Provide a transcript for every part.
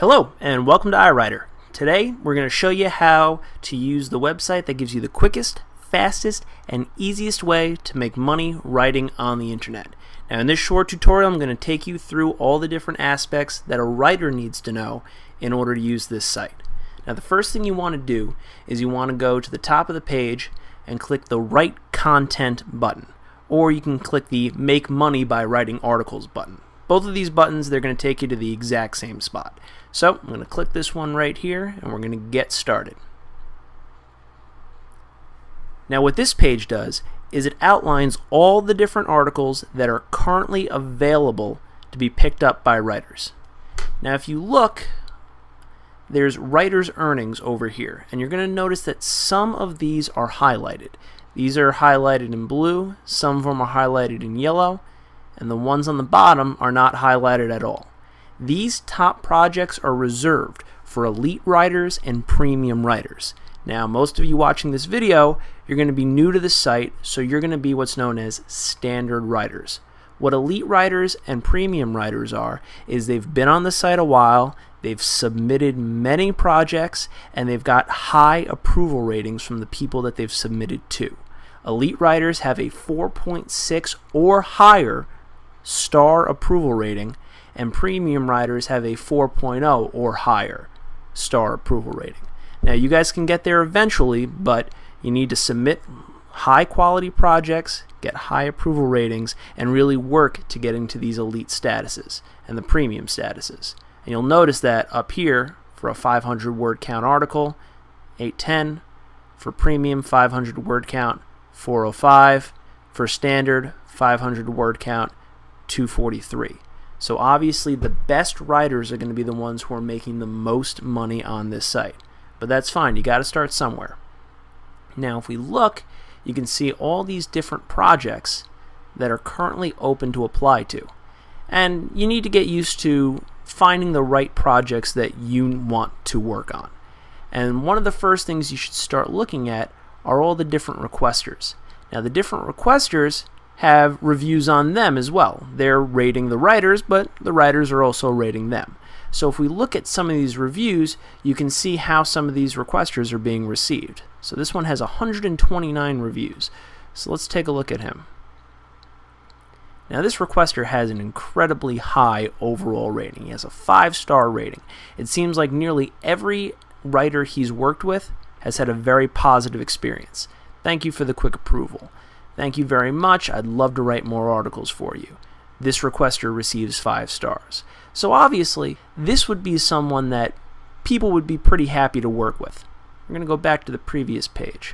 Hello and welcome to iWriter. Today we're going to show you how to use the website that gives you the quickest, fastest, and easiest way to make money writing on the internet. Now in this short tutorial I'm going to take you through all the different aspects that a writer needs to know in order to use this site. Now the first thing you want to do is you want to go to the top of the page and click the Write Content button, or you can click the Make Money by Writing Articles button. Both of these buttons, they're going to take you to the exact same spot. So I'm going to click this one right here and we're going to get started. Now what this page does is it outlines all the different articles that are currently available to be picked up by writers. Now if you look, there's writers' earnings over here, and you're going to notice that some of these are highlighted. These are highlighted in blue, some of them are highlighted in yellow, and the ones on the bottom are not highlighted at all. These top projects are reserved for elite writers and premium writers. Now most of you watching this video, you're going to be new to the site, so you're going to be what's known as standard writers. What elite writers and premium writers are is they've been on the site a while, they've submitted many projects, and they've got high approval ratings from the people that they've submitted to. Elite writers have a 4.6 or higher star approval rating, and premium writers have a 4.0 or higher star approval rating. Now you guys can get there eventually, but you need to submit high quality projects, get high approval ratings, and really work to get into these elite statuses and the premium statuses. And you'll notice that up here for a 500 word count article, 810, for premium 500 word count, 405, for standard 500 word count, 243. So obviously the best writers are going to be the ones who are making the most money on this site. But that's fine, you got to start somewhere. Now if we look, you can see all these different projects that are currently open to apply to. And you need to get used to finding the right projects that you want to work on. And one of the first things you should start looking at are all the different requesters. Now the different requesters have reviews on them as well. They're rating the writers, but the writers are also rating them. So if we look at some of these reviews, you can see how some of these requesters are being received. So this one has 129 reviews. So let's take a look at him. Now this requester has an incredibly high overall rating. He has a 5-star rating. It seems like nearly every writer he's worked with has had a very positive experience. Thank you for the quick approval. Thank you very much. I'd love to write more articles for you. This requester receives 5 stars. So obviously, this would be someone that people would be pretty happy to work with. We're going to go back to the previous page.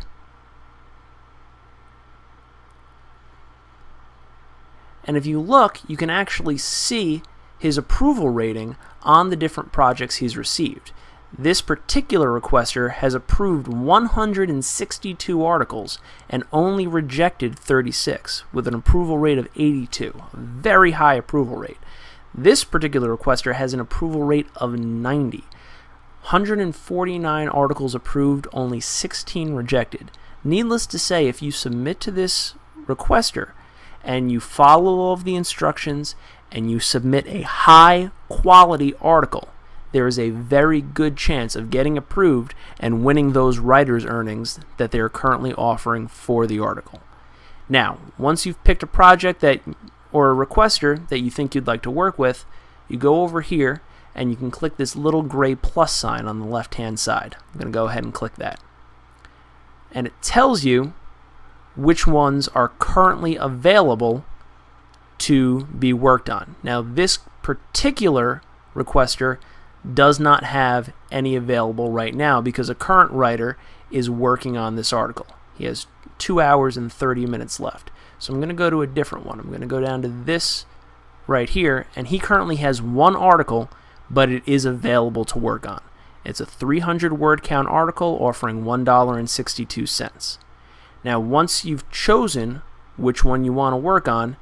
And if you look, you can actually see his approval rating on the different projects he's received. This particular requester has approved 162 articles and only rejected 36, with an approval rate of 82, a very high approval rate. This particular requester has an approval rate of 90. 149 articles approved, only 16 rejected. Needless to say, if you submit to this requester and you follow all of the instructions and you submit a high quality article, there is a very good chance of getting approved and winning those writers' earnings that they're currently offering for the article. Now, once you've picked a project or a requester that you think you'd like to work with, you go over here and you can click this little gray plus sign on the left-hand side. I'm going to go ahead and click that. And it tells you which ones are currently available to be worked on. Now, this particular requester does not have any available right now because a current writer is working on this article. He has 2 hours and 30 minutes left. So I'm going to go to a different one. I'm going to go down to this right here, and he currently has 1 article, but it is available to work on. It's a 300 word count article offering $1.62. Now once you've chosen which one you want to work on,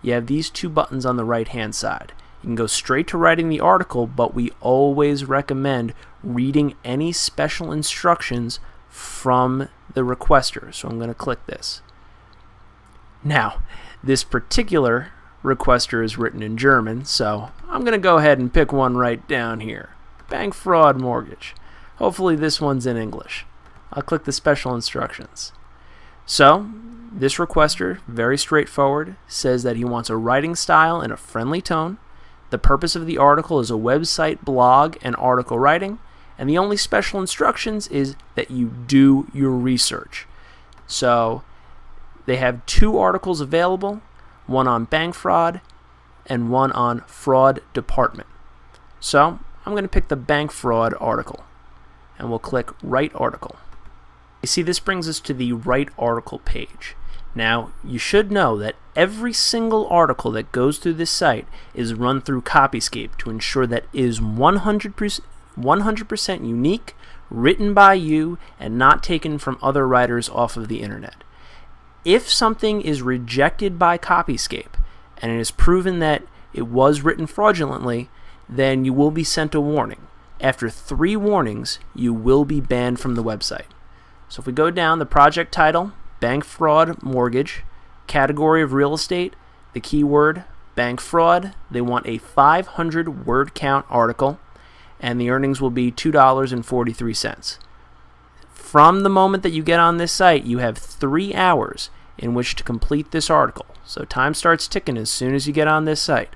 you have these 2 buttons on the right hand side. You can go straight to writing the article, but we always recommend reading any special instructions from the requester. So I'm going to click this. Now, this particular requester is written in German, so I'm going to go ahead and pick one right down here. bank fraud mortgage. Hopefully this one's in English. I'll click the special instructions. So, this requester, very straightforward, says that he wants a writing style in a friendly tone. The purpose of the article is a website, blog, and article writing. And the only special instructions is that you do your research. So, they have 2 articles available, one on bank fraud and one on fraud department. So, I'm going to pick the bank fraud article, and we'll click Write Article. You see, this brings us to the Write Article page. Now, you should know that every single article that goes through this site is run through Copyscape to ensure that it is 100% unique, written by you, and not taken from other writers off of the internet. If something is rejected by Copyscape, and it is proven that it was written fraudulently, then you will be sent a warning. After 3 warnings, you will be banned from the website. So if we go down, the project title, bank fraud mortgage, category of real estate, the keyword bank fraud, they want a 500 word count article, and the earnings will be $2.43. From the moment that you get on this site, you have 3 hours in which to complete this article. So time starts ticking as soon as you get on this site.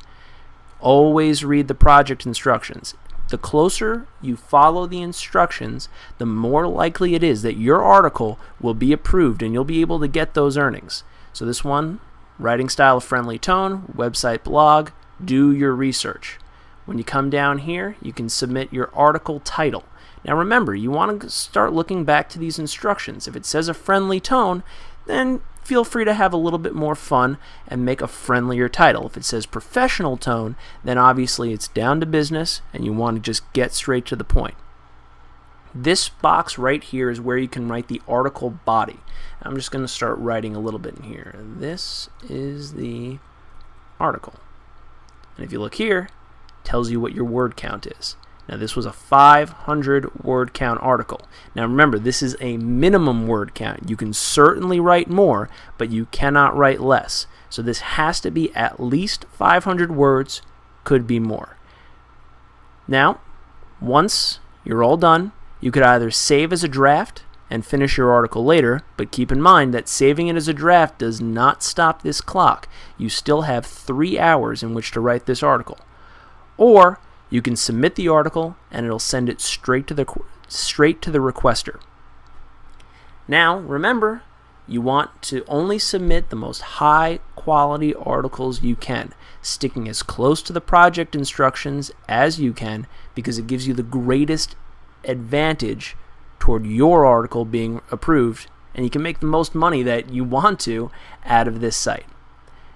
Always read the project instructions. The closer you follow the instructions, the more likely it is that your article will be approved and you'll be able to get those earnings. So this one, writing style of friendly tone, website, blog, do your research. When you come down here, you can submit your article title. Now remember, you want to start looking back to these instructions. If it says a friendly tone, then feel free to have a little bit more fun and make a friendlier title. If it says professional tone, then obviously it's down to business and you want to just get straight to the point. This box right here is where you can write the article body. I'm just going to start writing a little bit in here. This is the article. And if you look here, it tells you what your word count is. Now this was a 500 word count article. Now remember, this is a minimum word count. You can certainly write more, but you cannot write less. So this has to be at least 500 words, could be more. Now, once you're all done, you could either save as a draft and finish your article later, but keep in mind that saving it as a draft does not stop this clock. You still have 3 hours in which to write this article. Or you can submit the article and it'll send it straight to the requester. Now, remember, you want to only submit the most high quality articles you can, sticking as close to the project instructions as you can, because it gives you the greatest advantage toward your article being approved, and you can make the most money that you want to out of this site.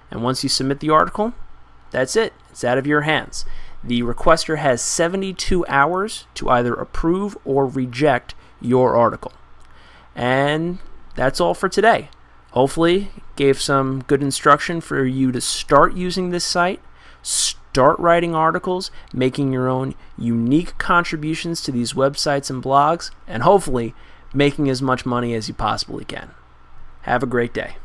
And once you submit the article, that's it. It's out of your hands. The requester has 72 hours to either approve or reject your article. And that's all for today. Hopefully, gave some good instruction for you to start using this site, start writing articles, making your own unique contributions to these websites and blogs, and hopefully making as much money as you possibly can. Have a great day.